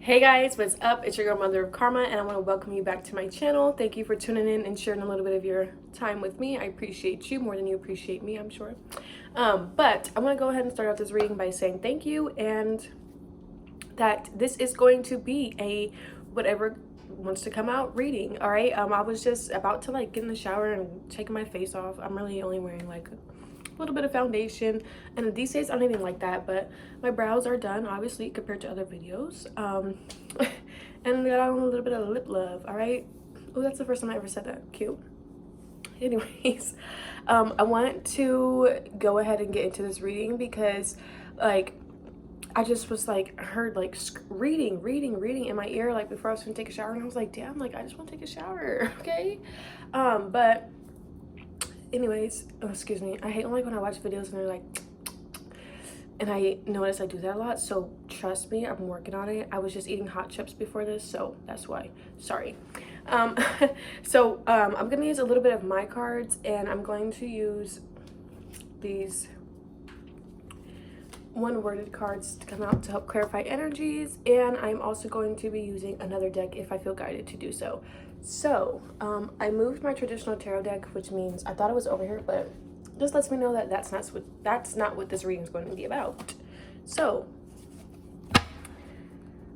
Hey guys, what's up? It's your girl Mother of Karma, and I want to welcome you back to my channel. Thank you for tuning in and sharing a little bit of your time with me. I appreciate you more than you appreciate me, I'm sure. But I want to go ahead and start out this reading by saying thank you, and that this is going to be a whatever wants to come out reading. All right. I was just about to get in the shower and taking my face off. I'm really only wearing a little bit of foundation, and these days I don't even like that, but my brows are done obviously compared to other videos. And I got on a little bit of lip love. All right. Oh, that's the first time I ever said that. Cute. Anyways, I want to go ahead and get into this reading because I just was heard reading in my ear before I was gonna take a shower, and I was like, damn, I just want to take a shower. Okay. But anyways, excuse me, I hate when I watch videos and they're and I notice I do that a lot, so trust me, I'm working on it. I was just eating hot chips before this, so that's why. Sorry. I'm gonna use a little bit of my cards, and I'm going to use these one-worded cards to come out to help clarify energies, and I'm also going to be using another deck if I feel guided to do so. So I moved my traditional tarot deck, which means I thought it was over here, but just lets me know that that's not what this reading is going to be about. So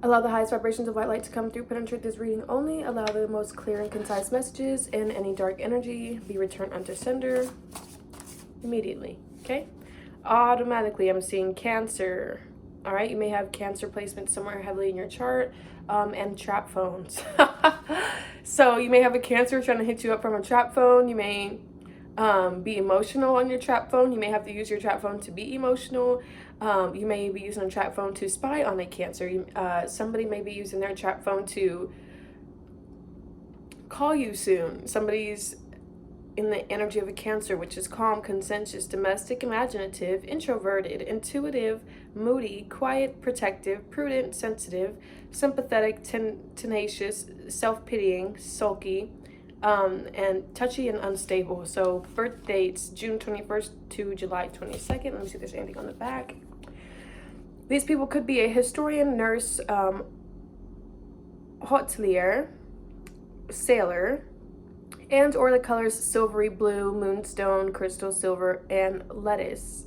allow the highest vibrations of white light to come through, penetrate this reading only. Allow the most clear and concise messages and any dark energy be returned unto sender immediately. Okay. Automatically, I'm seeing Cancer. All right, you may have Cancer placement somewhere heavily in your chart, and trap phones. So you may have a Cancer trying to hit you up from a trap phone. You may be emotional on your trap phone. You may have to use your trap phone to be emotional. You may be using a trap phone to spy on a Cancer. Somebody may be using their trap phone to call you soon. Somebody's in the energy of a Cancer, which is calm, conscientious, domestic, imaginative, introverted, intuitive, moody, quiet, protective, prudent, sensitive, sympathetic, tenacious, self-pitying, sulky, and touchy and unstable. So birth dates June 21st to July 22nd. Let me see if there's anything on the back. These people could be a historian, nurse, hotelier, sailor, and or the colors silvery blue, moonstone, crystal, silver, and lettuce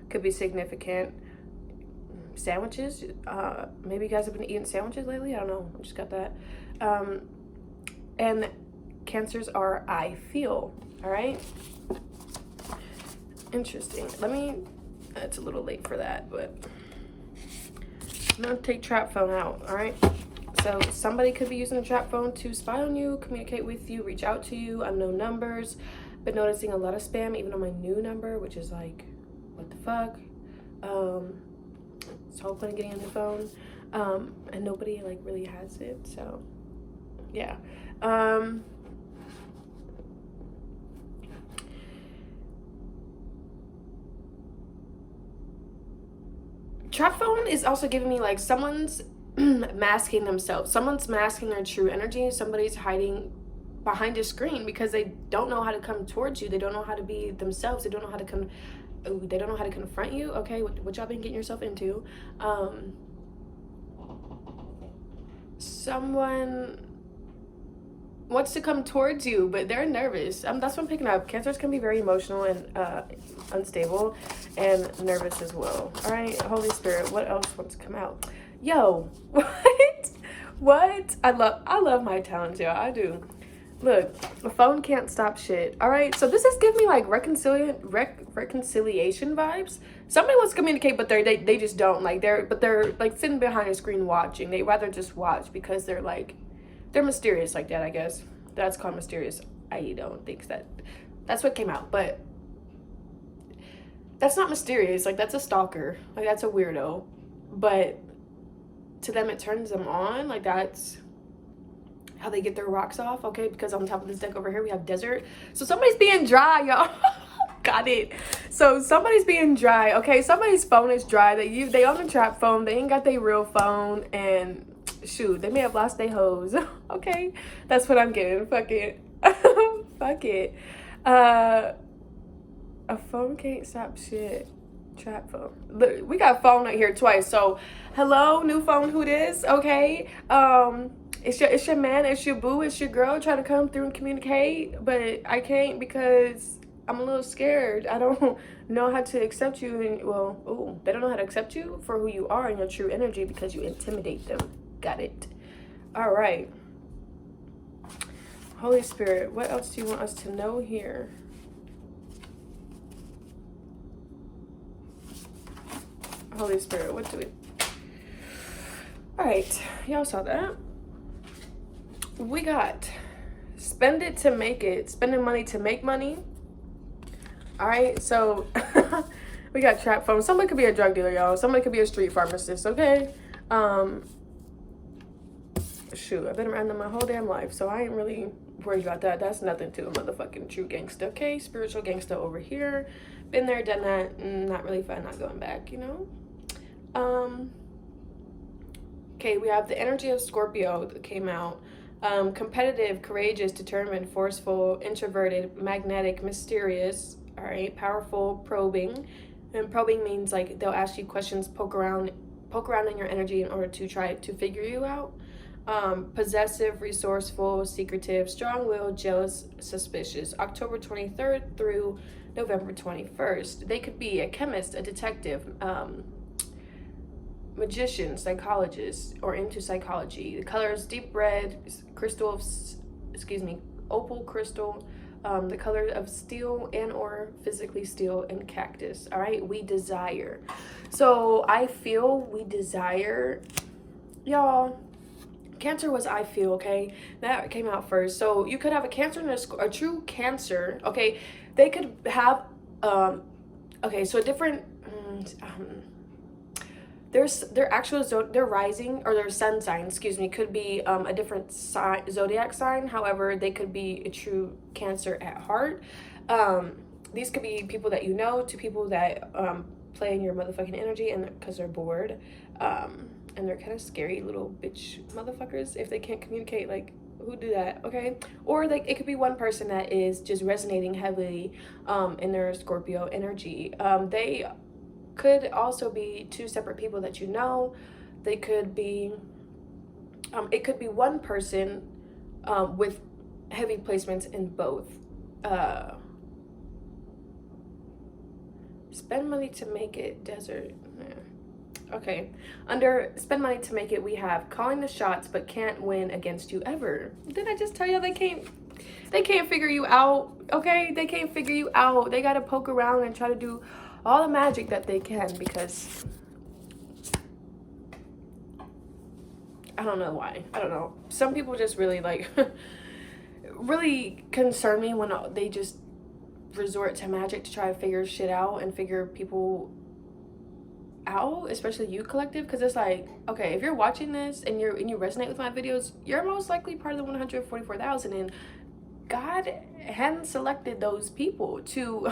could be significant. Sandwiches, maybe you guys have been eating sandwiches lately. I don't know, I just got that. And Cancers are I feel. All right, interesting. It's a little late for that, but I'm gonna take trap phone out. All right. So somebody could be using a trap phone to spy on you, communicate with you, reach out to you, unknown numbers. Been noticing a lot of spam even on my new number, which is what the fuck? It's whole point of getting a new phone. And nobody really has it, so yeah. Trap phone is also giving me someone's masking themselves. Someone's masking their true energy. Somebody's hiding behind a screen because they don't know how to come towards you. They don't know how to be themselves. They don't know how to they don't know how to confront you. Okay, what y'all been getting yourself into? Someone wants to come towards you, but they're nervous. That's what I'm picking up. Cancers can be very emotional and unstable and nervous as well. All right, Holy Spirit, what else wants to come out? Yo, what? I love my talents, yo. I do. Look, the phone can't stop shit. All right, so this is giving me reconciliation vibes. Somebody wants to communicate, but they just don't. They're sitting behind a screen watching. They rather just watch because they're mysterious like that. I guess that's called mysterious. I don't think that's what came out, but that's not mysterious. That's a stalker. That's a weirdo. But to them, it turns them on. That's how they get their rocks off. Okay, because on top of this deck over here we have desert. So somebody's being dry, y'all. Got it. So somebody's being dry. Okay, somebody's phone is dry. They on a trap phone. They ain't got their real phone, and shoot, they may have lost their hose. Okay, that's what I'm getting. Fuck it. Fuck it. A phone can't stop shit. Trap phone. Look, we got phone out here twice. So, hello, new phone. Who this? Okay. It's your man. It's your boo. It's your girl trying to come through and communicate, but I can't because I'm a little scared. I don't know how to accept you. And well, oh, they don't know how to accept you for who you are and your true energy because you intimidate them. Got it. All right. Holy Spirit, what else do you want us to know here? Holy Spirit, what do we... All right, y'all saw that. We got spend it to make it, spending money to make money. All right, so we got trap phone. Somebody could be a drug dealer, y'all. Somebody could be a street pharmacist, okay? Shoot, I've been around them my whole damn life, so I ain't really worried about that. That's nothing to a motherfucking true gangster, okay? Spiritual gangster over here. Been there, done that. Not really fun, not going back, you know? Okay, we have the energy of Scorpio that came out. Competitive, courageous, determined, forceful, introverted, magnetic, mysterious, all right, powerful, probing. And probing means like they'll ask you questions, poke around in your energy in order to try to figure you out. Possessive, resourceful, secretive, strong-willed, jealous, suspicious. October 23rd through November 21st. They could be a chemist, a detective, magician, psychologist, or into psychology. The colors deep red, opal crystal, the color of steel and or physically steel, and cactus. All right, we desire. So I feel we desire, y'all. Cancer was I feel, okay? That came out first. So you could have a cancer and a true cancer, okay? They could have, okay, so a different, their actual their rising or their sun sign, could be a different zodiac sign. However, they could be a true Cancer at heart. These could be people that you know to people that play in your motherfucking energy and because they're bored. And they're kind of scary little bitch motherfuckers if they can't communicate. Like, who do that? Okay. Or like it could be one person that is just resonating heavily in their Scorpio energy. They could also be two separate people that you know. They could be it could be one person with heavy placements in both. Spend money to make it, desert. Okay, under spend money to make it, we have calling the shots but can't win against you ever. Didn't I just tell you they can't figure you out? Okay, they can't figure you out. They gotta poke around and try to do all the magic that they can because I don't know why. I don't know. Some people just really like really concern me when they just resort to magic to try to figure shit out and figure people out, especially you collective, because it's like, okay, if you're watching this and you resonate with my videos, you're most likely part of the 144,000, and God hadn't selected those people to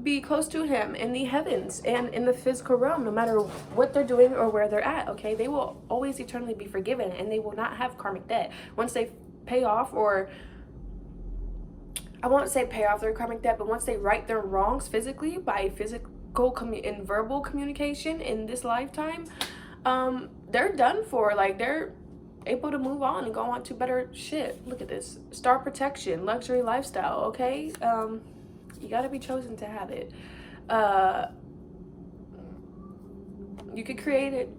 be close to him in the heavens and in the physical realm, no matter what they're doing or where they're at. Okay, they will always eternally be forgiven and they will not have karmic debt once they pay off, or I won't say pay off their karmic debt, but once they right their wrongs physically by in verbal communication in this lifetime, they're done for. Like, they're able to move on and go on to better shit. Look at this. Star protection, luxury lifestyle, okay? You gotta be chosen to have it. You could create it.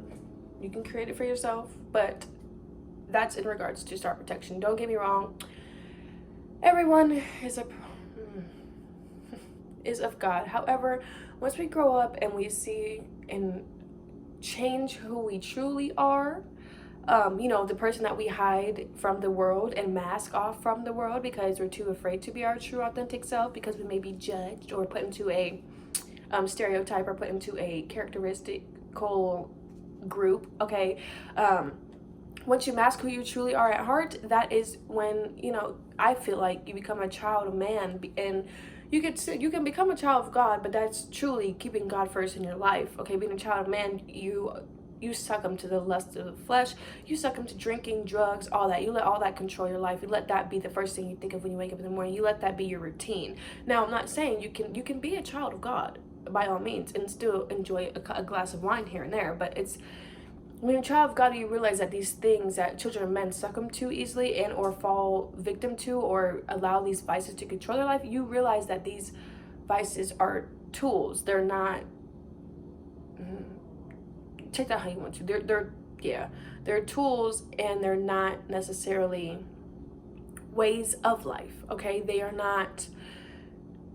You can create it for yourself, but that's in regards to star protection. Don't get me wrong. Everyone is of God. However, once we grow up and we see and change who we truly are, the person that we hide from the world and mask off from the world because we're too afraid to be our true authentic self because we may be judged or put into a stereotype or put into a characteristical group, okay? Once you mask who you truly are at heart, that is when, I feel like you become a child of man, and you can become a child of God, but that's truly keeping God first in your life, okay? Being a child of man, you succumb to the lust of the flesh, you succumb to drinking, drugs, all that. You let all that control your life. You let that be the first thing you think of when you wake up in the morning. You let that be your routine. Now, I'm not saying you can be a child of God, by all means, and still enjoy a glass of wine here and there. But it's, when you're a child of God, you realize that these things that children of men succumb to easily and or fall victim to or allow these vices to control their life, you realize that these vices are tools. They're not, take that how you want to. They're tools, and they're not necessarily ways of life, okay? They are not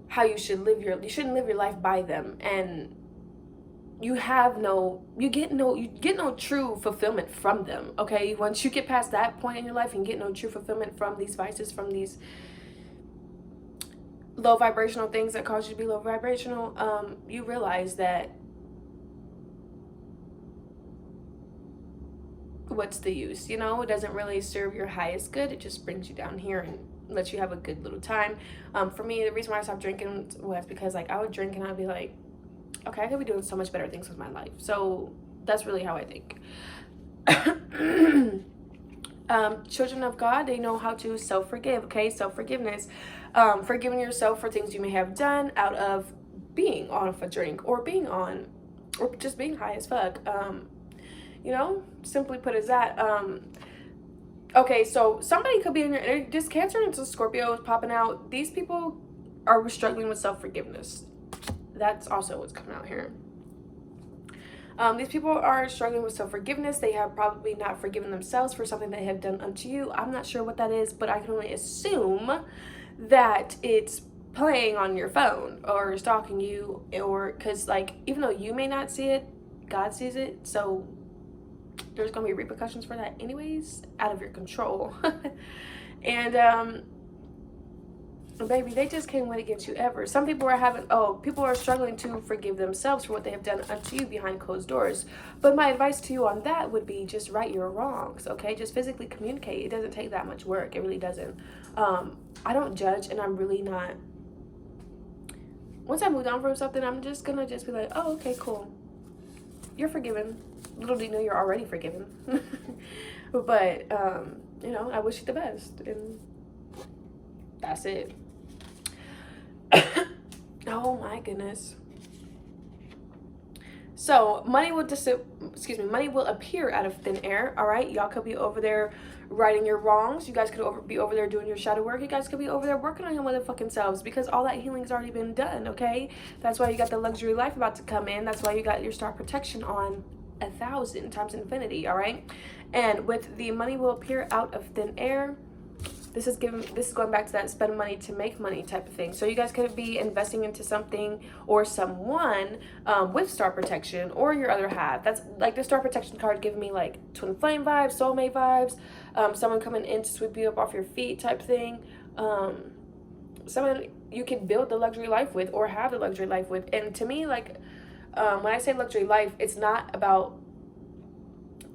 how you should live you shouldn't live your life by them, and you get no true fulfillment from them, okay? Once you get past that point in your life and get no true fulfillment from these vices, from these low vibrational things that cause you to be low vibrational, you realize that what's the use? It doesn't really serve your highest good. It just brings you down here and lets you have a good little time. For me, the reason why I stopped drinking was because I would drink and I'd be like, okay, I could be doing so much better things with my life. So that's really how I think. Children of God, they know how to self-forgive, okay? Self-forgiveness. Forgiving yourself for things you may have done out of being off a drink or or just being high as fuck. Simply put as that. Okay, so somebody could be in your, this Cancer into Scorpio is popping out. These people are struggling with self-forgiveness. That's also what's coming out here. These people are struggling with self-forgiveness. They have probably not forgiven themselves for something they have done unto you. I'm not sure what that is, but I can only assume that it's playing on your phone or stalking you, or because even though you may not see it, God sees it. So there's gonna be repercussions for that anyways, out of your control. And baby, they just can't wait against you ever. Some people people are struggling to forgive themselves for what they have done unto you behind closed doors. But my advice to you on that would be just right your wrongs, okay? Just physically communicate. It doesn't take that much work. It really doesn't. I don't judge, and I'm really not. Once I move on from something, I'm just gonna be like, oh, okay, cool. You're forgiven. Little do you know you're already forgiven. But, I wish you the best. And that's it. Oh my goodness. So money will appear out of thin air. All right, y'all could be over there righting your wrongs. You guys could be over there doing your shadow work. You guys could be over there working on your motherfucking selves, because all that healing's already been done. Okay, that's why you got the luxury life about to come in. That's why you got your star protection on 1,000 times infinity. All right, and with the money will appear out of thin air. This is going back to that spend money to make money type of thing. So you guys could be investing into something or someone with star protection, or your other half. That's like the star protection card giving me like twin flame vibes, soulmate vibes, someone coming in to sweep you up off your feet type thing. Someone you can build the luxury life with or have the luxury life with. And to me, when I say luxury life, it's not about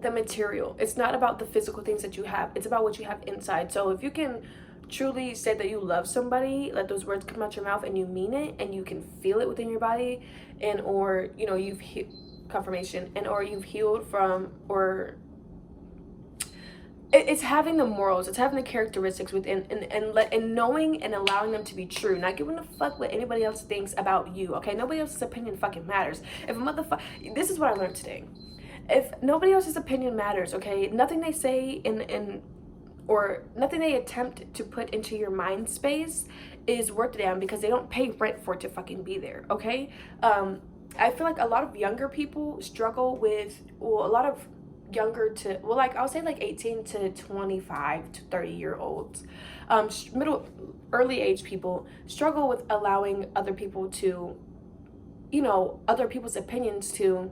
the material. It's not about the physical things that you have. It's about what you have inside. So if you can truly say that you love somebody, let those words come out your mouth and you mean it, and you can feel it within your body, and or you've confirmation, and or you've healed from, or it's having the morals, it's having the characteristics within, and knowing and allowing them to be true, not giving a fuck what anybody else thinks about you. Okay, nobody else's opinion fucking matters. If a motherfucker, this is what I learned today. If nobody else's opinion matters, okay, nothing they say or nothing they attempt to put into your mind space is worth a damn, because they don't pay rent for it to fucking be there, okay? I feel like a lot of younger people struggle with, well, a lot of younger to, well, I'll say 18 to 25 to 30-year-olds, early age people struggle with allowing other people to, other people's opinions to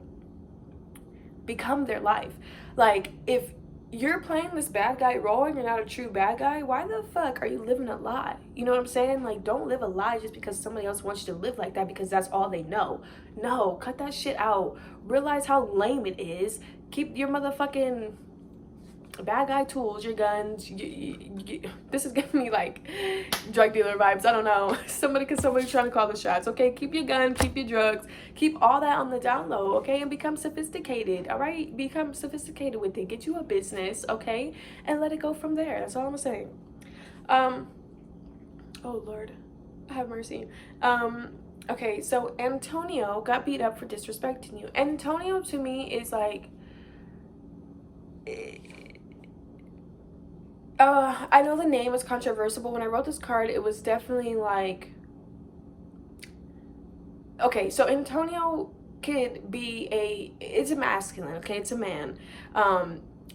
become their life. Like, if you're playing this bad guy role and you're not a true bad guy, why the fuck are you living a lie? You know what I'm saying? Like, don't live a lie just because somebody else wants you to live like that because that's all they know. No, cut that shit out. Realize how lame it is. Keep your motherfucking bad guy tools, your guns. This is giving me like drug dealer vibes. I don't know. Somebody trying to call the shots. Okay, keep your gun, keep your drugs, keep all that on the down low. Okay, and become sophisticated. All right, become sophisticated with it. Get you a business. Okay, and let it go from there. That's all I'm saying. Oh Lord, have mercy. Okay, so Antonio got beat up for disrespecting you. Antonio to me is like, I know the name is controversial, but when I wrote this card, it was definitely like, okay, so Antonio could be it's a masculine, okay, it's a man,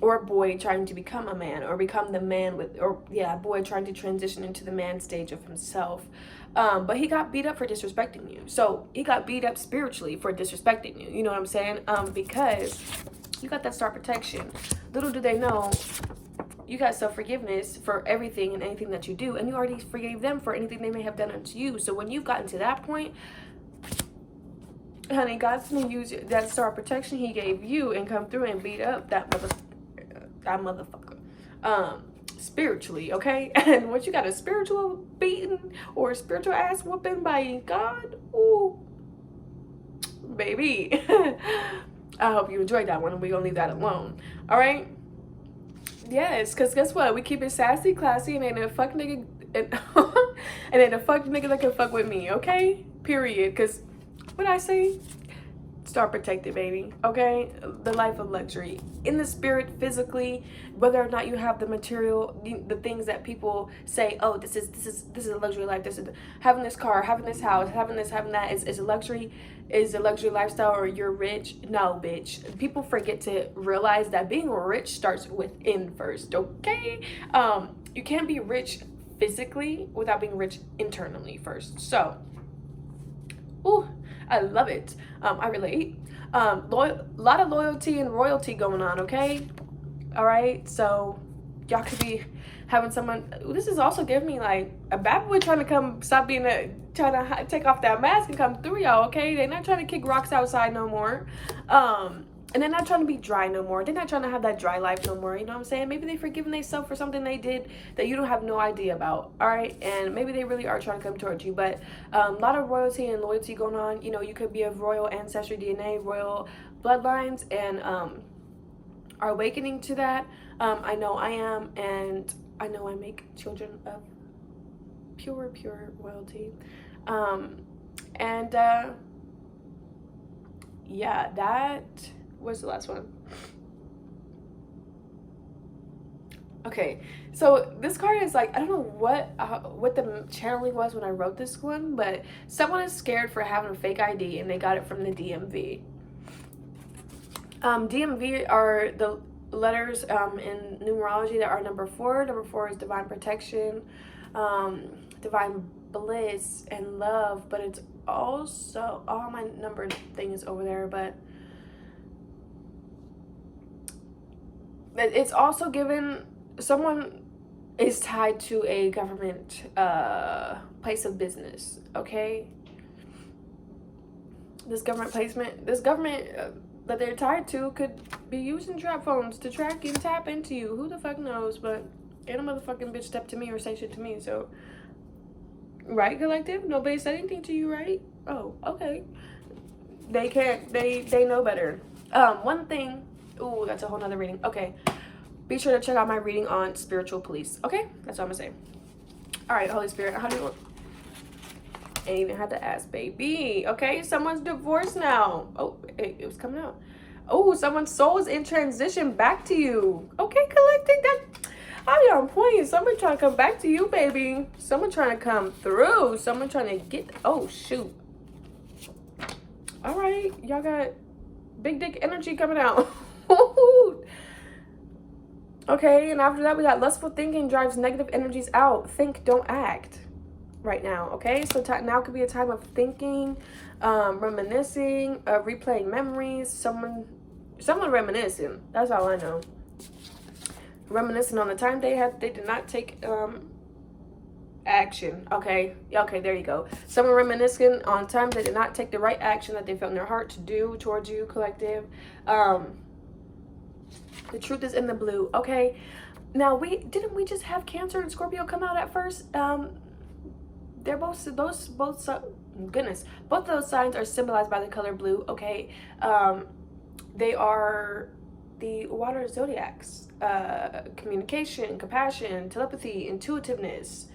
or a boy trying to become a man, or become the man a boy trying to transition into the man stage of himself. But he got beat up for disrespecting you. So he got beat up spiritually for disrespecting you. You know what I'm saying? Because you got that star protection. Little do they know, you got self-forgiveness for everything and anything that you do, and you already forgave them for anything they may have done unto you. So when you've gotten to that point, honey, God's gonna use that star protection he gave you and come through and beat up that motherfucker. Spiritually, okay? And once you got a spiritual beating or a spiritual ass whooping by God, ooh, baby. I hope you enjoyed that one, and we're gonna leave that alone. Alright? Yes, because guess what? We keep it sassy, classy, and ain't a fuck nigga and ain't a fuck nigga that can fuck with me, okay? Period. Because what I say, star protected, baby, okay? The life of luxury in the spirit, physically, whether or not you have the material, the things that people say, oh, this is a luxury life, this is having this car, having this house, having this, having that is a luxury lifestyle, or you're rich. No, bitch. People forget to realize that being rich starts within first, okay? You can't be rich physically without being rich internally first. So, ooh, I love it. I relate. Lot of loyalty and royalty going on, okay? All right, so y'all could be having someone. This is also giving me like a bad boy trying to come stop trying to take off that mask and come through y'all, okay? They're not trying to kick rocks outside no more. And they're not trying to be dry no more. They're not trying to have that dry life no more. You know what I'm saying? Maybe they've forgiven themselves for something they did that you don't have no idea about. All right. And maybe they really are trying to come towards you. But a lot of royalty and loyalty going on. You know, you could be of royal ancestry DNA, royal bloodlines, and are awakening to that. I know I am. And I know I make children of pure royalty. Yeah, that was the last one. Okay, so this card is like, I don't know what the channeling was when I wrote this one, but someone is scared for having a fake ID and they got it from the DMV. DMV are the letters in numerology that are number 4. Number 4 is divine protection, divine bliss and love, but it's also, all my number thing is over there, but it's also given someone is tied to a government place of business, okay? This government that they're tied to could be using trap phones to track and tap into you. Who the fuck knows? But ain't a motherfucking bitch step to me or say shit to me. So, right, collective? Nobody said anything to you, right? Oh, okay. They can't. They know better. One thing. Ooh, that's a whole nother reading. Okay. Be sure to check out my reading on spiritual police. Okay? That's all I'm gonna say. All right, Holy Spirit. How do you look? Ain't even had to ask, baby. Okay? Someone's divorced now. Oh, it was coming out. Oh, someone's soul is in transition back to you. Okay, collecting that. I'll be on point. Someone trying to come back to you, baby. Someone trying to come through. Someone trying to get. Oh, shoot. All right. Y'all got big dick energy coming out. Okay, and after that, we got lustful thinking drives negative energies out. Think, don't act right now, okay? So now could be a time of thinking, reminiscing, replaying memories, someone reminiscing. That's all I know. Reminiscing on the time they did not take action. Okay, there you go. Someone reminiscing on times they did not take the right action that they felt in their heart to do towards you, collective. The truth is in the blue. Okay, now we just have Cancer and Scorpio come out at first. They're both goodness, both of those signs are symbolized by the color blue. Okay, they are the water zodiacs. Communication, compassion, telepathy, intuitiveness.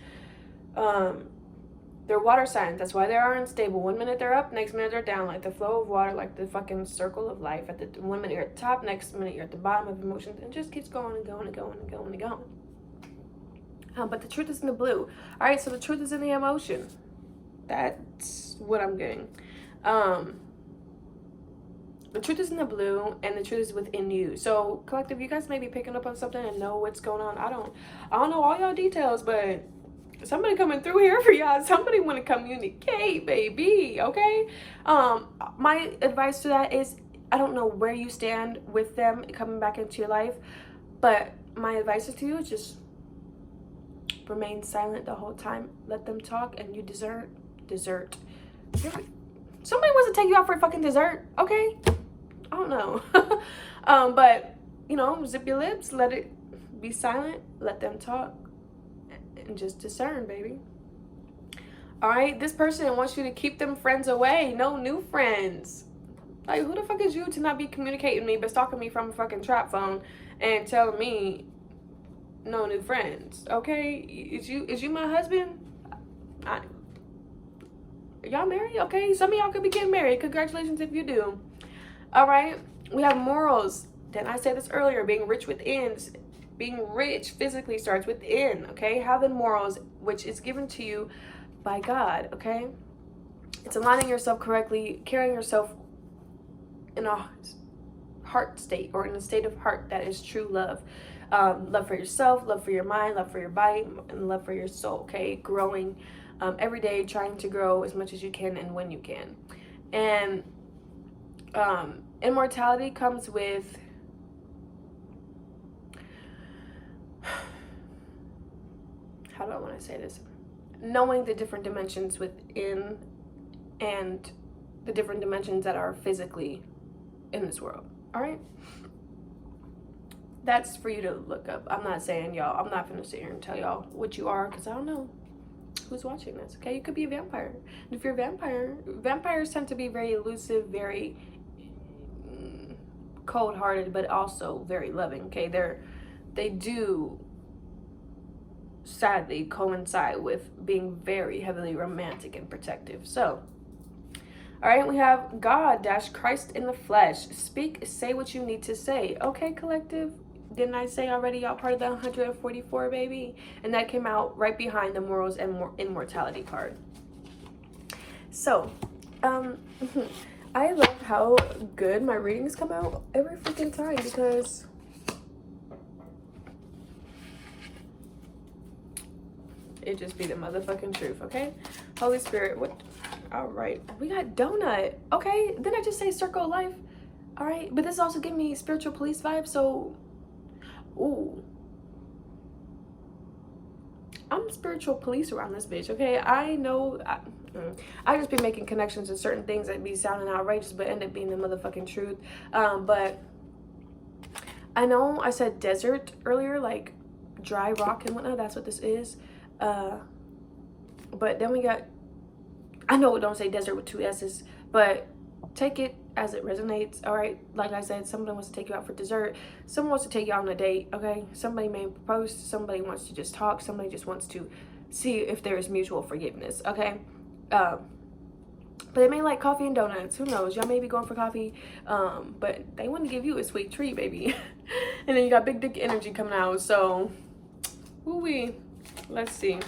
They're They're water signs. That's why they are unstable. One minute they're up, next minute they're down, like the flow of water, like the fucking circle of life. At the 1 minute you're at the top, next minute you're at the bottom of emotions, and it just keeps going and going and going and going and going. But the truth is in the blue. All right, so the truth is in the emotion. That's what I'm getting. The truth is in the blue, and the truth is within you. So, collective, you guys may be picking up on something and know what's going on. I don't know all y'all details, but somebody coming through here for y'all. Somebody want to communicate, baby. Okay. My advice to that is, I don't know where you stand with them coming back into your life, but my advice to you is just remain silent the whole time. Let them talk, and you dessert. Somebody wants to take you out for fucking dessert, okay? I don't know. But, you know, zip your lips, let it be silent, let them talk, and just discern, baby. All right, this person wants you to keep them friends away. No new friends. Like, who the fuck is you to not be communicating me but stalking me from a fucking trap phone and telling me no new friends, okay? Is you my husband? Y'all married? Okay, some of y'all could be getting married. Congratulations if you do. All right, we have morals. Didn't I say this earlier? Being rich within. Being rich physically starts within, okay? Having morals, which is given to you by God, okay? It's aligning yourself correctly, carrying yourself in a heart state, or in a state of heart that is true love. Love for yourself, love for your mind, love for your body, and love for your soul, okay? Growing every day, trying to grow as much as you can and when you can. And immortality comes with how do I want to say this? Knowing the different dimensions within and the different dimensions that are physically in this world. All right? That's for you to look up. I'm not saying y'all, I'm not gonna sit here and tell y'all what you are, because I don't know who's watching this, okay? You could be a vampire. And if you're a vampire, vampires tend to be very elusive, very cold-hearted, but also very loving, okay? They do sadly coincide with being very heavily romantic and protective. So, all right, we have God - Christ in the flesh. Speak, say what you need to say. Okay, collective. Didn't I say already y'all part of the 144, baby? And that came out right behind the morals and immortality card. So, I love how good my readings come out every freaking time, because it just be the motherfucking truth, okay? Holy Spirit, what? All right, we got donut. Okay, then I just say circle of life. All right, but this also give me spiritual police vibes. So, ooh, I'm spiritual police around this bitch. Okay, I know. I just be making connections to certain things that be sounding outrageous, but end up being the motherfucking truth. But I know I said desert earlier, like dry rock and whatnot. That's what this is. But then we got, I know we don't say desert with 2 S's, but take it as it resonates. All right, like I said, somebody wants to take you out for dessert, someone wants to take you out on a date, okay? Somebody may propose, somebody wants to just talk, somebody just wants to see if there is mutual forgiveness, okay? But they may like coffee and donuts, who knows? Y'all may be going for coffee, but they want to give you a sweet treat, baby. And then you got big dick energy coming out, so woo-wee. Let's see.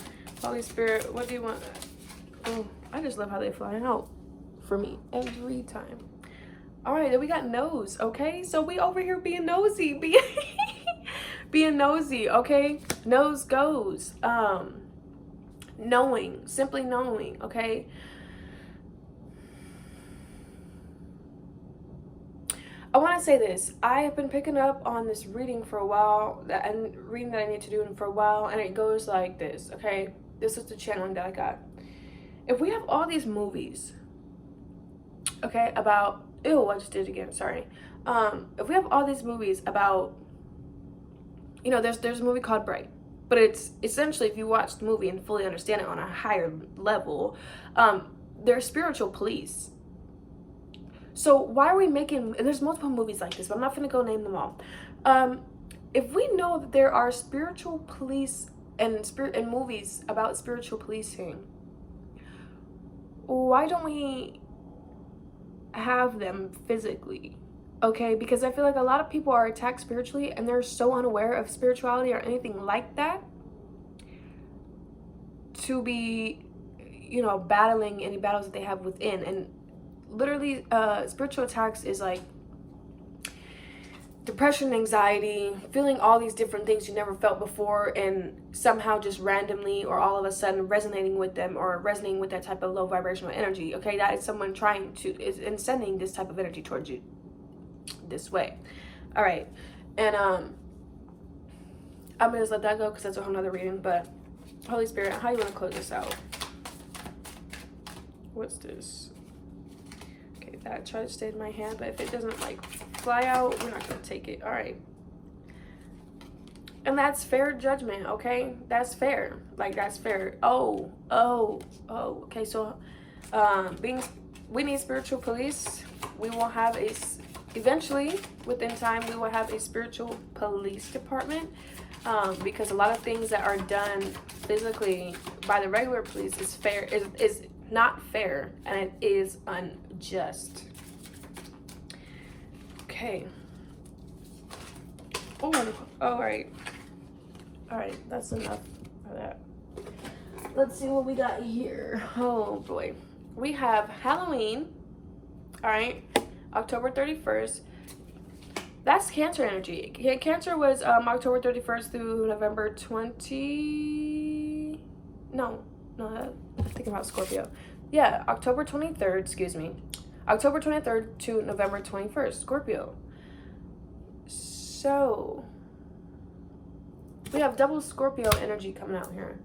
Holy Spirit, what do you want? Oh, I just love how they fly out for me every time. All right, then we got nose, okay? So we over here being nosy, being nosy, okay? Nose goes. Knowing, simply knowing, okay? I want to say this. I have been picking up on this reading for a while, and reading that I need to do for a while, and it goes like this, okay? This is the channeling that I got. If we have all these movies, okay, about, ew, I just did it again, sorry. If we have all these movies about, you know, there's a movie called Bright, but it's essentially, if you watch the movie and fully understand it on a higher level, they're spiritual police. So why are we making, and there's multiple movies like this, but I'm not going to go name them all. If we know that there are spiritual police and movies about spiritual policing, why don't we have them physically? Okay, because I feel like a lot of people are attacked spiritually and they're so unaware of spirituality or anything like that to be, you know, battling any battles that they have within. And literally, spiritual attacks is like depression, anxiety, feeling all these different things you never felt before, and somehow just randomly or all of a sudden resonating with them or resonating with that type of low vibrational energy. Okay, that is someone trying to is sending this type of energy towards you this way. All right, and I'm gonna just let that go because that's a whole nother reading. But Holy Spirit, how you want to close this out? What's this? Okay, that try to stay in my hand, but if it doesn't like fly out, we're not gonna take it. All right. And that's fair judgment, okay? That's fair. Like, that's fair. Oh. Okay, so we need spiritual police. We will have eventually, within time, we will have a spiritual police department, because a lot of things that are done physically by the regular police is not fair, and it is unjust. Okay. Oh, all right. All right, that's enough of that. Let's see what we got here. Oh boy. We have Halloween. All right. October 31st. That's Cancer energy. Cancer was October 31st through November 20. No, I'm thinking about Scorpio. Yeah, October 23rd, excuse me. October 23rd to November 21st, Scorpio. So we have double Scorpio energy coming out here.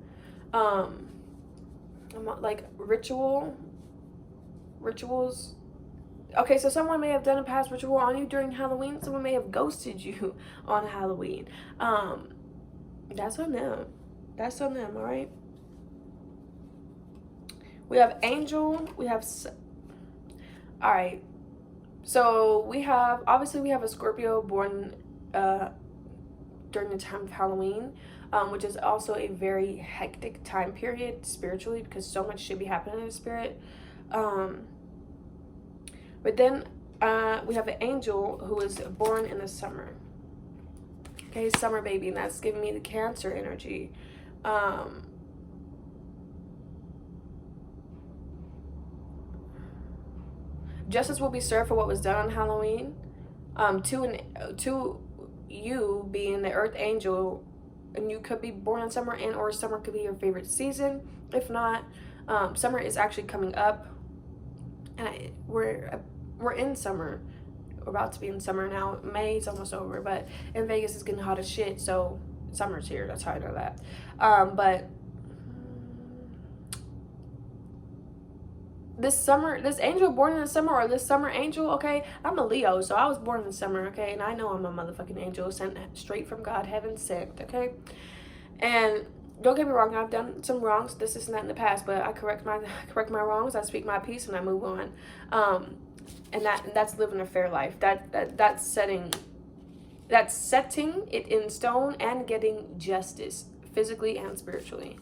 Like rituals. Okay, so someone may have done a past ritual on you during Halloween. Someone may have ghosted you on Halloween. That's on them. That's on them, all right? We have angel. We have... All right. So we have... Obviously, we have a Scorpio born during the time of Halloween, which is also a very hectic time period spiritually because so much should be happening in the spirit. But then we have an angel who was born in the summer. Okay, summer baby, and that's giving me the Cancer energy. Justice will be served for what was done on Halloween. To you being the Earth angel, and you could be born in summer, and or summer could be your favorite season. If not, summer is actually coming up. And we're in summer. We're about to be in summer now. May's almost over, but in Vegas it's getting hot as shit, so summer's here. That's how I know that. But this angel born in the summer, or this summer angel, okay? I'm a Leo, so I was born in the summer, okay? And I know I'm a motherfucking angel sent straight from God, heaven sent, okay? And don't get me wrong, I've done some wrongs, this and that in the past, but I correct my wrongs, I speak my peace, and I move on. And that's living a fair life. That's setting it in stone and getting justice physically and spiritually.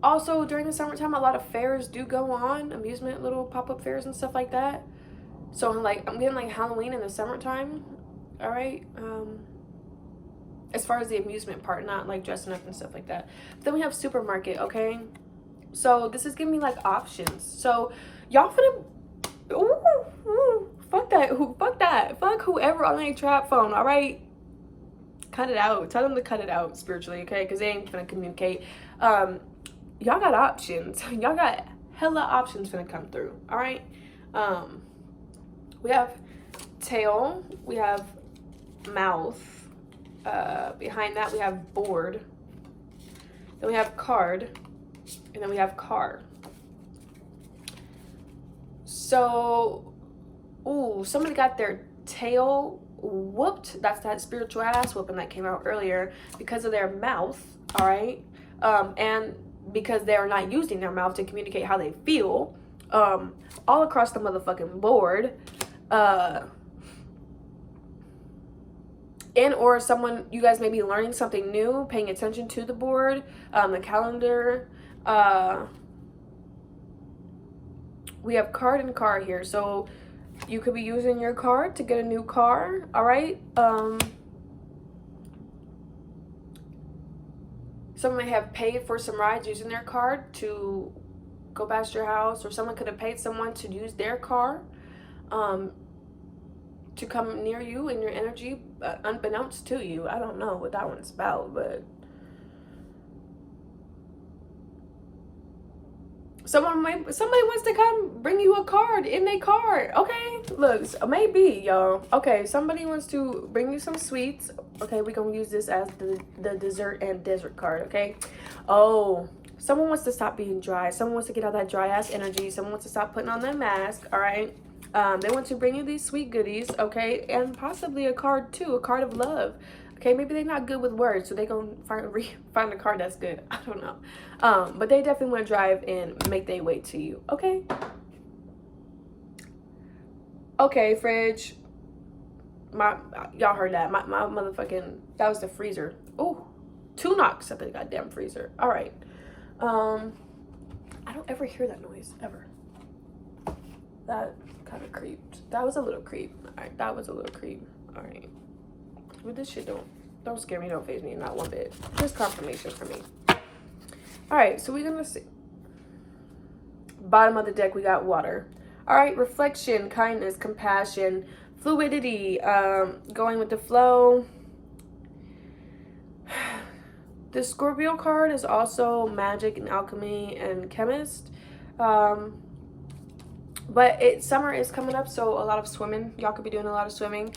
Also, during the summertime, a lot of fairs do go on, amusement, little pop-up fairs and stuff like that. So I'm getting like Halloween in the summertime, all right? As far as the amusement part, not like dressing up and stuff like that. But then we have supermarket, okay? So this is giving me like options. So y'all finna, fuck that. Fuck whoever on their trap phone, all right? Cut it out. Tell them to cut it out spiritually, okay? Because they ain't finna communicate. Y'all got options. Y'all got hella options finna come through, all right? We have tail, we have mouth, behind that we have board, then we have card, and then we have car. So, somebody got their tail whooped. That's that spiritual ass whooping that came out earlier because of their mouth, all right? And because they are not using their mouth to communicate how they feel, all across the motherfucking board. And or someone, you guys may be learning something new, paying attention to the board, the calendar. We have card and car here. So you could be using your card to get a new car. All right. Someone may have paid for some rides using their card to go past your house, or someone could have paid someone to use their car to come near you in your energy, unbeknownst to you. I don't know what that one's about, but somebody wants to come bring you a card in their card. Okay, look, maybe, y'all. Okay, somebody wants to bring you some sweets. Okay, we're gonna use this as the dessert and desert card. Okay. Oh, someone wants to stop being dry. Someone wants to get out that dry ass energy. Someone wants to stop putting on their mask. All right. They want to bring you these sweet goodies. Okay, and possibly a card too, a card of love. Okay, maybe they're not good with words, so they're gonna find a card that's good. I don't know. But they definitely want to drive and make their way to you. Okay. Okay, fridge. Y'all heard that. My motherfucking, that was the freezer. Oh, 2 knocks at the goddamn freezer. All right. I don't ever hear that noise ever. That kind of creeped. That was a little creep. All right, that was a little creep. All right. But this shit don't scare me, don't faze me, not one bit. Just confirmation for me. All right, so we're gonna see. Bottom of the deck, we got water. All right, reflection, kindness, compassion, fluidity, going with the flow. The Scorpio card is also magic and alchemy and chemist. But summer is coming up, so a lot of swimming. Y'all could be doing a lot of swimming.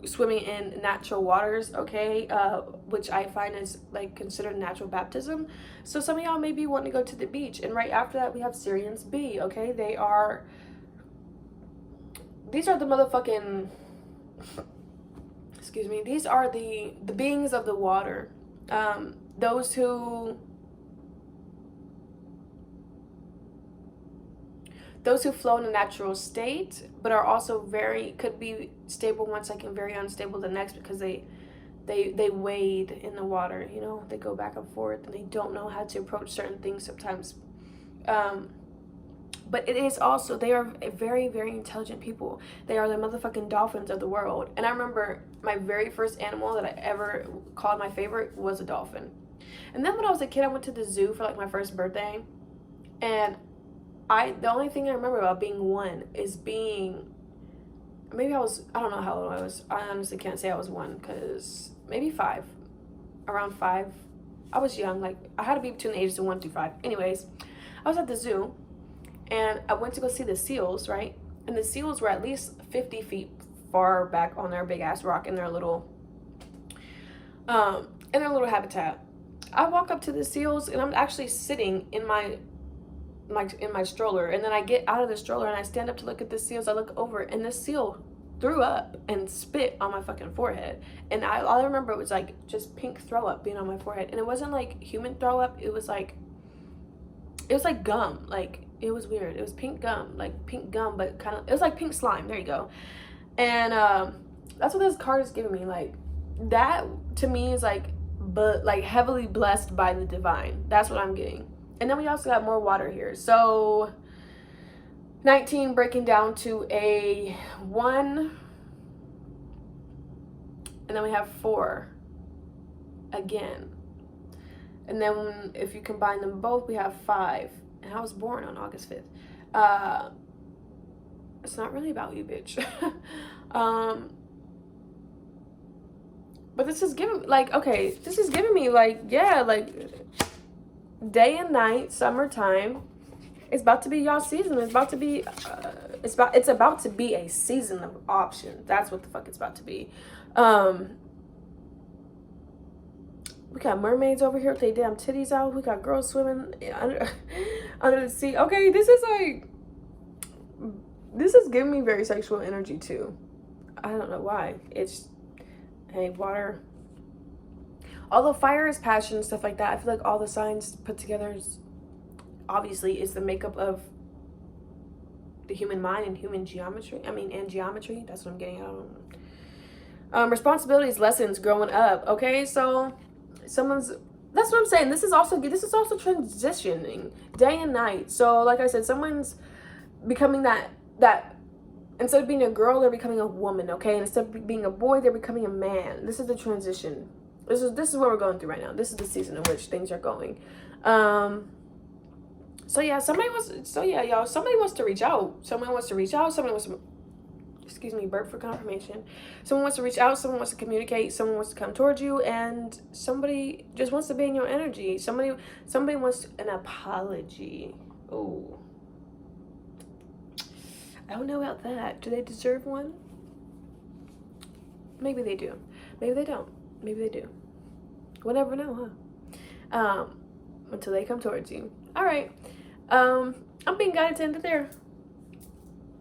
Swimming in natural waters, okay? Which I find is like considered natural baptism. So some of y'all may be wanting to go to the beach. And right after that, we have Syrians B, okay? These are the motherfucking, excuse me, these are the beings of the water. Those who flow in a natural state, but are also could be stable one second, very unstable the next, because they wade in the water, you know, they go back and forth and they don't know how to approach certain things sometimes. But it is also, they are very, very intelligent people. They are the motherfucking dolphins of the world. And I remember my very first animal that I ever called my favorite was a dolphin. And then when I was a kid, I went to the zoo for like my first birthday, and the only thing I remember about being one is being, maybe I don't know how old I was. I honestly can't say I was one, because maybe 5, around 5. I was young, like I had to be between the ages of 1 through 5. Anyways, I was at the zoo and I went to go see the seals, right? And the seals were at least 50 feet far back on their big ass rock in their little habitat. I walk up to the seals and I'm actually sitting in my stroller, and then I get out of the stroller and I stand up to look at the seals. I look over and the seal threw up and spit on my fucking forehead, and all I remember was like just pink throw up being on my forehead. And it wasn't like human throw up, it was like gum, like it was weird. It was pink gum, but kind of, it was like pink slime, there you go. And that's what this card is giving me. Like that to me is like, but like heavily blessed by the divine. That's what I'm getting. And then we also got more water here. So 19 breaking down to a 1. And then we have 4 again. And then if you combine them both, we have 5. And I was born on August 5th. It's not really about you, bitch. But this is giving, like, okay, this is giving me, like, yeah, like, day and night, summertime. It's about to be y'all season. It's about to be it's about to be a season of options. That's what the fuck it's about to be. We got mermaids over here with their damn titties out. We got girls swimming under the sea. Okay, this is giving me very sexual energy too. I don't know why. It's, hey, water. Although fire is passion and stuff like that, I feel like all the signs put together is the makeup of the human mind and human geometry. And geometry. That's what I'm getting at. Responsibilities, lessons growing up. Okay, so that's what I'm saying. This is also transitioning day and night. So like I said, someone's becoming that instead of being a girl, they're becoming a woman. Okay, and instead of being a boy, they're becoming a man. This is the transition. This is what we're going through right now. This is the season in which things are going. So yeah, y'all. Somebody wants to reach out. Someone wants to reach out. Someone wants to, excuse me, burp for confirmation. Someone wants to reach out. Someone wants to communicate. Someone wants to come towards you, and somebody just wants to be in your energy. Somebody wants an apology. Oh, I don't know about that. Do they deserve one? Maybe they do. Maybe they don't. Maybe they do. We'll never know, huh? Until they come towards you. All right. I'm being guided to end it there.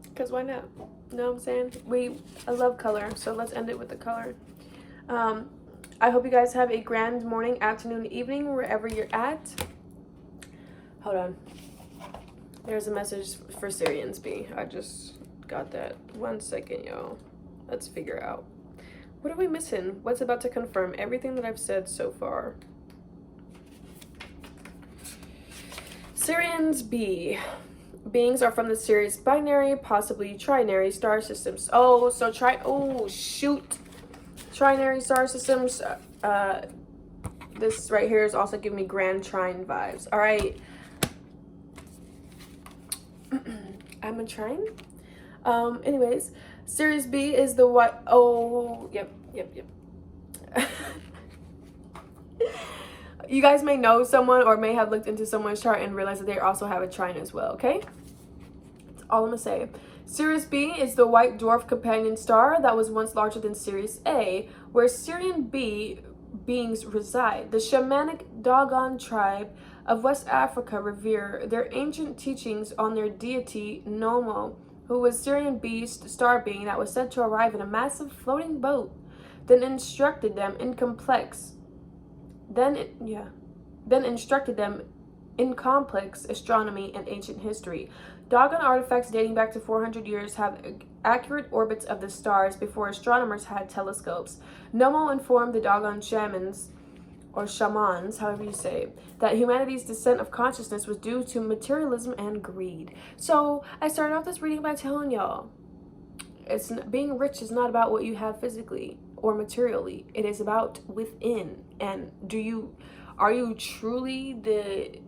Because why not? You know what I'm saying? I love color, so let's end it with the color. I hope you guys have a grand morning, afternoon, evening, wherever you're at. Hold on. There's a message for Syrians B. I just got that. 1 second, y'all. Let's figure out. What are we missing? What's about to confirm everything that I've said so far? Syrians B. Beings are from the Sirius binary, possibly trinary star systems. Oh, so trinary star systems. This right here is also giving me grand trine vibes. All right. I'm a trine. Anyways, Sirius B is the what? Oh, yep. You guys may know someone or may have looked into someone's chart and realized that they also have a trine as well, okay? That's all I'm gonna say. Sirius B is the white dwarf companion star that was once larger than Sirius A, where Syrian B beings reside. The shamanic Dogon tribe of West Africa revere their ancient teachings on their deity Nomo, who was Syrian B's star being that was said to arrive in a massive floating boat, then instructed them in complex astronomy and ancient history. Dogon artifacts dating back to 400 years have accurate orbits of the stars before astronomers had telescopes. Nomo informed the Dogon shamans, or shamans, however you say, that humanity's descent of consciousness was due to materialism and greed. So I started off this reading by telling y'all, being rich is not about what you have physically or materially. It is about within. And are you truly the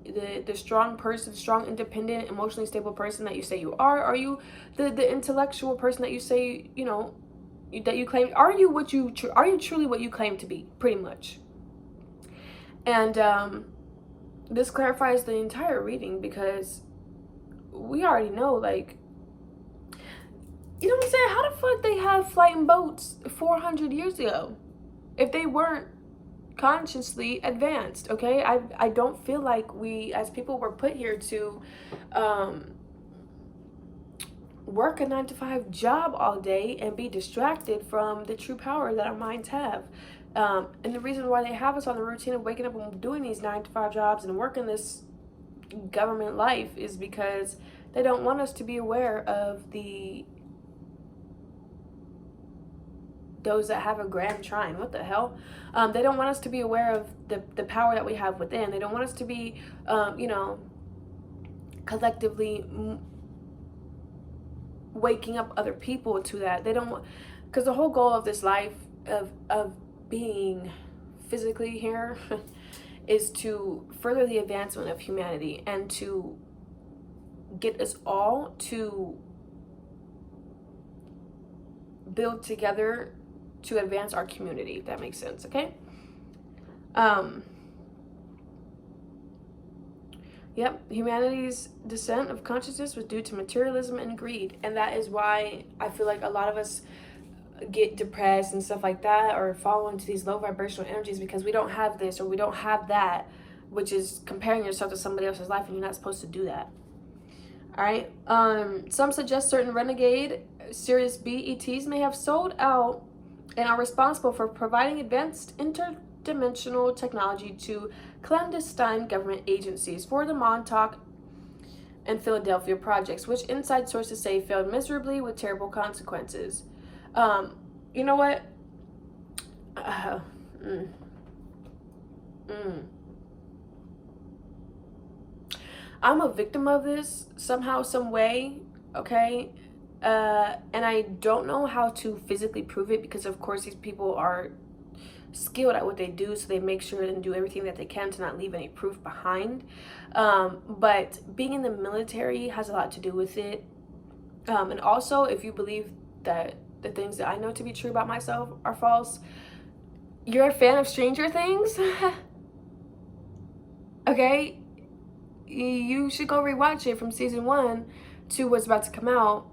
strong person, strong, independent, emotionally stable person that you say you are? Are you the intellectual person that you say, that you claim? Are you truly what you claim to be? Pretty much. And this clarifies the entire reading, because we already know, like, you know what I'm saying? How the fuck they have flying boats 400 years ago if they weren't consciously advanced? Okay, I don't feel like we as people were put here to work a 9-to-5 job all day and be distracted from the true power that our minds have. And the reason why they have us on the routine of waking up and doing these 9-to-5 jobs and working this government life is because they don't want us to be aware of those that have a grand trine. What the hell? They don't want us to be aware of the power that we have within. They don't want us to be, collectively waking up other people to that. They don't want, because the whole goal of this life of being physically here is to further the advancement of humanity and to get us all to build together to advance our community, if that makes sense. Okay. Yep, humanity's descent of consciousness was due to materialism and greed, and that is why I feel like a lot of us get depressed and stuff like that, or fall into these low vibrational energies, because we don't have this or we don't have that, which is comparing yourself to somebody else's life, and you're not supposed to do that. All right. Some suggest certain renegade Sirius B ETs may have sold out and are responsible for providing advanced interdimensional technology to clandestine government agencies for the Montauk and Philadelphia projects, which inside sources say failed miserably with terrible consequences. You know what? uh, mm, mm. I'm a victim of this somehow, some way, okay? And I don't know how to physically prove it because, of course, these people are skilled at what they do, so they make sure and do everything that they can to not leave any proof behind. But being in the military has a lot to do with it. And also, if you believe that the things that I know to be true about myself are false, you're a fan of Stranger Things, okay? You should go rewatch it from season 1 to what's about to come out.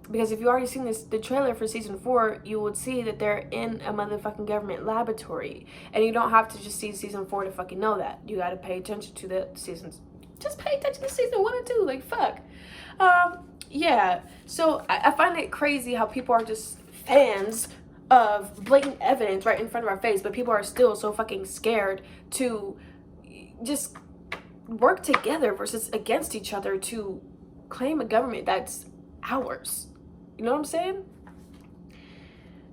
Because if you already seen the trailer for season 4, you would see that they're in a motherfucking government laboratory. And you don't have to just see season 4 to fucking know that. You gotta pay attention to the seasons. Just pay attention to season 1 and 2. Like, fuck. Yeah. So I find it crazy how people are just fans of blatant evidence right in front of our face, but people are still so fucking scared to just work together versus against each other to claim a government that's ours. You know what I'm saying?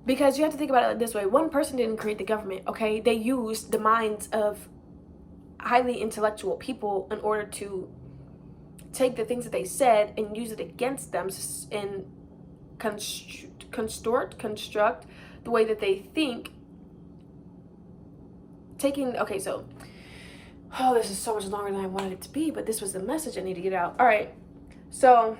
Because you have to think about it like this way. One person didn't create the government, okay? They used the minds of highly intellectual people in order to take the things that they said and use it against them and construct the way that they think. Okay, so, oh, this is so much longer than I wanted it to be, but this was the message I need to get out. All right, so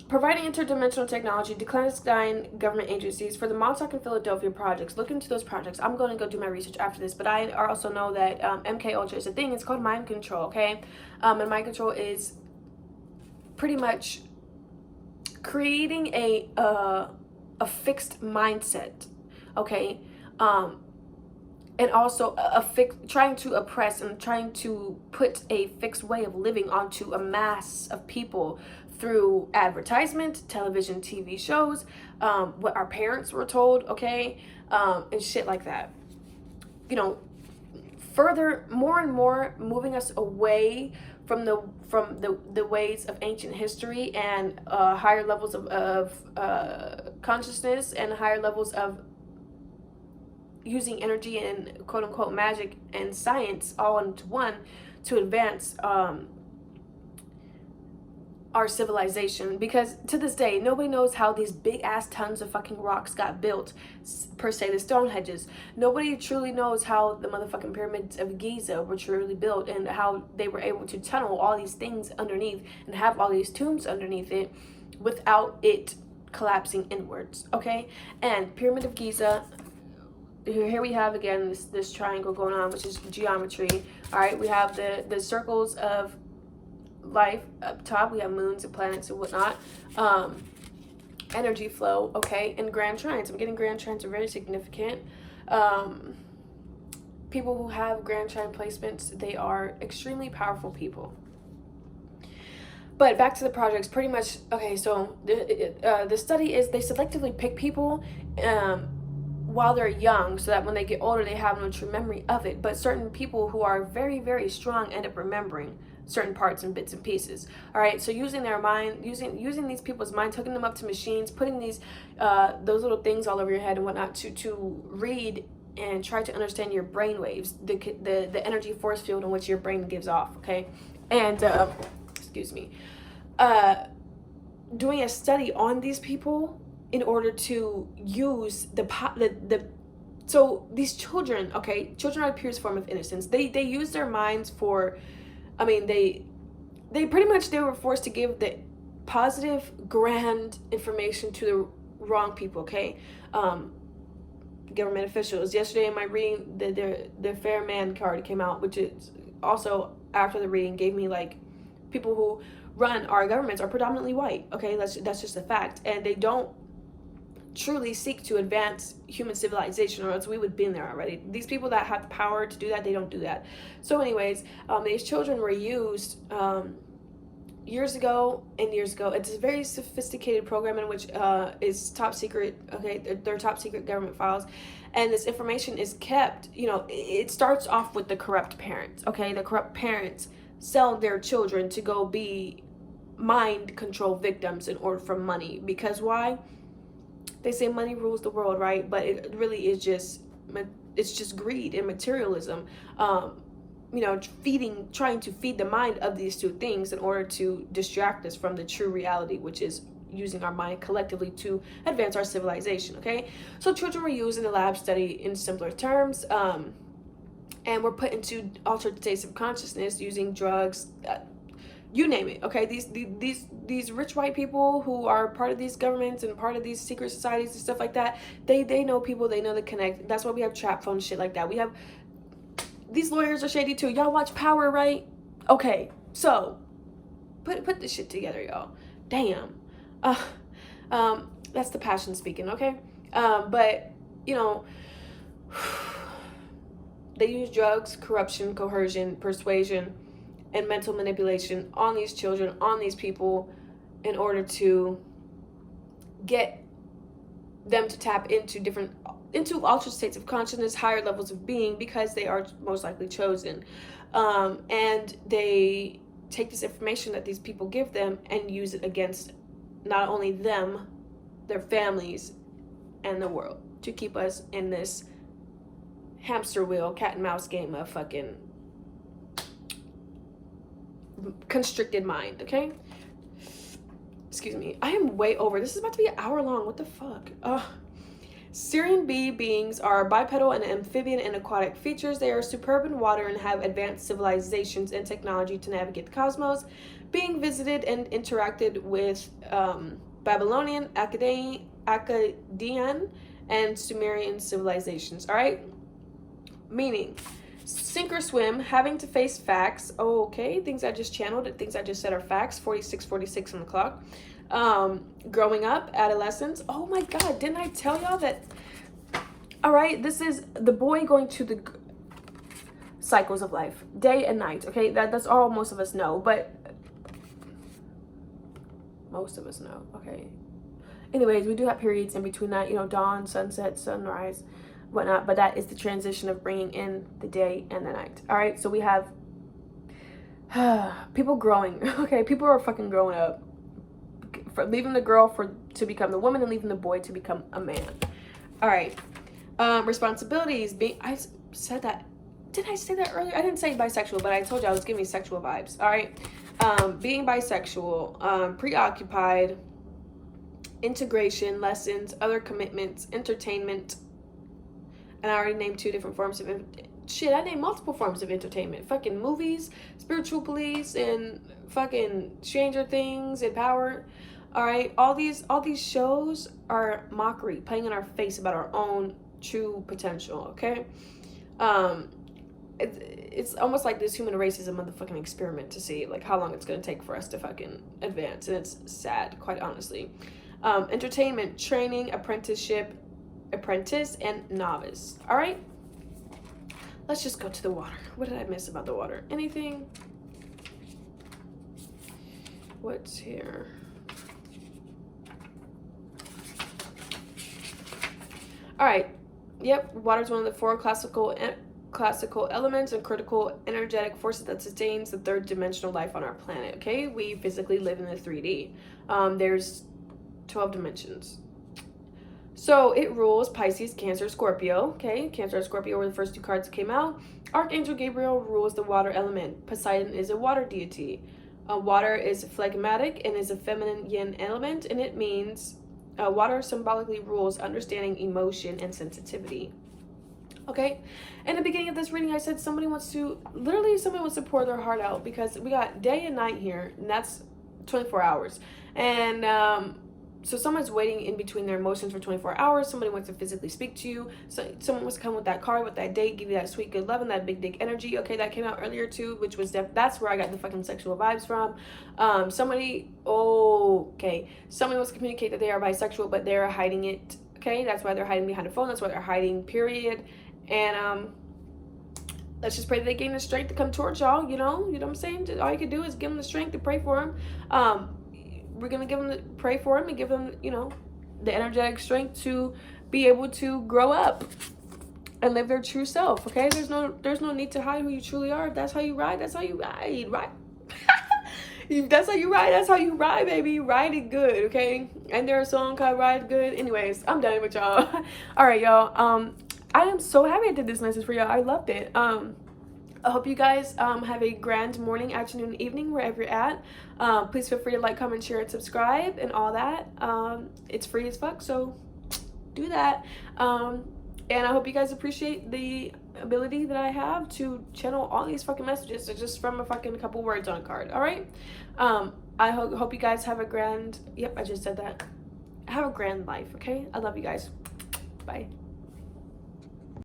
providing interdimensional technology to clandestine government agencies for the Montauk and Philadelphia projects. Look into those projects. I'm going to go do my research after this, but I also know that MK Ultra is a thing. It's called mind control, okay? And mind control is pretty much creating a fixed mindset, okay? And also trying to oppress and trying to put a fixed way of living onto a mass of people through advertisement, television, TV shows, what our parents were told, okay, and shit like that. You know, further, more and more moving us away from the ways of ancient history and higher levels of consciousness and higher levels of using energy and quote unquote magic and science all into one to advance our civilization. Because to this day, nobody knows how these big ass tons of fucking rocks got built, per se, the Stonehenge. Nobody truly knows how the motherfucking pyramids of Giza were truly built and how they were able to tunnel all these things underneath and have all these tombs underneath it without it collapsing inwards, okay? And Pyramid of Giza, here we have again this triangle going on, which is geometry. All right, we have the circles of life up top. We have moons and planets and whatnot. Energy flow, okay, and grand trines. I'm getting grand trines are very significant. People who have grand trine placements, they are extremely powerful people. But back to the projects, pretty much. Okay, so the study is they selectively pick people while they're young, so that when they get older, they have no true memory of it. But certain people who are very, very strong end up remembering certain parts and bits and pieces. All right, so using their mind, using these people's minds, hooking them up to machines, putting these those little things all over your head and whatnot to read and try to understand your brain waves, the energy force field in which your brain gives off. Okay, and excuse me, doing a study on these people in order to use so these children, okay, children are the purest form of innocence. They use their minds for, I mean, they pretty much, they were forced to give the positive, grand information to the wrong people, okay? Government officials. Yesterday in my reading, the fair man card came out, which is also, after the reading, gave me like, people who run our governments are predominantly white, okay? That's just a fact. And they don't truly seek to advance human civilization, or else we would have been there already. These people that have the power to do that, they don't do that. So anyways, these children were used years ago. It's a very sophisticated program in which is top secret, okay? They're top secret government files, and this information is kept, you know, it starts off with the corrupt parents, okay? The corrupt parents sell their children to go be mind control victims in order for money. Because why? they say money rules the world, right? But it really is just, it's just greed and materialism. You know, trying to feed the mind of these two things in order to distract us from the true reality, which is using our mind collectively to advance our civilization. Okay, so children were used in the lab study in simpler terms, and were put into altered states of consciousness using drugs, you name it. Okay, these rich white people who are part of these governments and part of these secret societies and stuff like that, they know people, they know the connect. That's why we have trap phone shit like that. We have, these lawyers are shady too. Y'all watch Power, right? Okay, so put this shit together, y'all. Damn. That's the passion speaking, okay? But you know, they use drugs, corruption, coercion, persuasion, and mental manipulation on these children, on these people, in order to get them to tap into altered states of consciousness, higher levels of being, because they are most likely chosen. And they take this information that these people give them and use it against not only them, their families, and the world, to keep us in this hamster wheel, cat and mouse game of fucking constricted mind. Okay, excuse me, I am way over. This is about to be an hour long. What the fuck? Syrian bee beings are bipedal and amphibian and aquatic features. They are superb in water and have advanced civilizations and technology to navigate the cosmos, being visited and interacted with Babylonian, Akkadian, and Sumerian civilizations. All right, meaning sink or swim, having to face facts. Oh, okay, things I just channeled, things I just said are facts. 46 on the clock. Growing up, adolescence. Oh my god, didn't I tell y'all that? All right, this is the boy going to the cycles of life, day and night. Okay, that's all most of us know, but most of us know. Okay, anyways, we do have periods in between that, you know, dawn, sunset, sunrise, whatnot, but that is the transition of bringing in the day and the night. All right, so we have people growing. Okay, people are fucking growing up, for leaving the girl to become the woman and leaving the boy to become a man. All right, responsibilities. I said that. Did I say that earlier? I didn't say bisexual, but I told you I was giving me sexual vibes. All right, being bisexual, preoccupied, integration, lessons, other commitments, entertainment, and I already named 2 different forms of shit. I named multiple forms of entertainment. Fucking movies, Spiritual Police, and fucking Stranger Things and Power. All right, all these shows are mockery, playing in our face about our own true potential. Okay, it's almost like this human race is a motherfucking experiment to see like how long it's gonna take for us to fucking advance, and it's sad, quite honestly. Entertainment, training, apprenticeship, apprentice, and novice. All right, let's just go to the water. What did I miss about the water? Anything? What's here? All right, yep, water is one of the 4 classical elements and critical energetic forces that sustains the 3rd dimensional life on our planet. Okay, we physically live in the 3D. There's 12 dimensions. So it rules Pisces, Cancer, Scorpio. Okay, Cancer and Scorpio were the first 2 cards that came out. Archangel Gabriel rules the water element. Poseidon is a water deity. Water is phlegmatic and is a feminine yin element, and it means water symbolically rules understanding, emotion, and sensitivity. Okay, in the beginning of this reading, I said somebody wants to pour their heart out, because we got day and night here, and that's 24 hours. And so someone's waiting in between their emotions for 24 hours. Somebody wants to physically speak to you. So someone wants to come with that card, with that date, give you that sweet, good love, and that big dick energy. Okay, that came out earlier too, which was that's where I got the fucking sexual vibes from. Somebody wants to communicate that they are bisexual, but they're hiding it. Okay, that's why they're hiding behind a phone. That's why they're hiding, period. And let's just pray that they gain the strength to come towards y'all. You know what I'm saying? All you can do is give them the strength to pray for them. We're gonna pray for them and give them, the energetic strength to be able to grow up and live their true self. Okay, there's no need to hide who you truly are. If that's how you ride, that's how you ride, right? That's how you ride. That's how you ride, baby. You ride it good, okay? And there's a song called Ride Good. Anyways, I'm done with y'all. All right, y'all. I am so happy I did this message for y'all. I loved it. I hope you guys have a grand morning, afternoon, evening, wherever you're at. Please feel free to like, comment, share, and subscribe, and all that. It's free as fuck, so do that. And I hope you guys appreciate the ability that I have to channel all these fucking messages just from a fucking couple words on a card. All right. I hope you guys have a grand. Yep, I just said that. Have a grand life. Okay. I love you guys. Bye.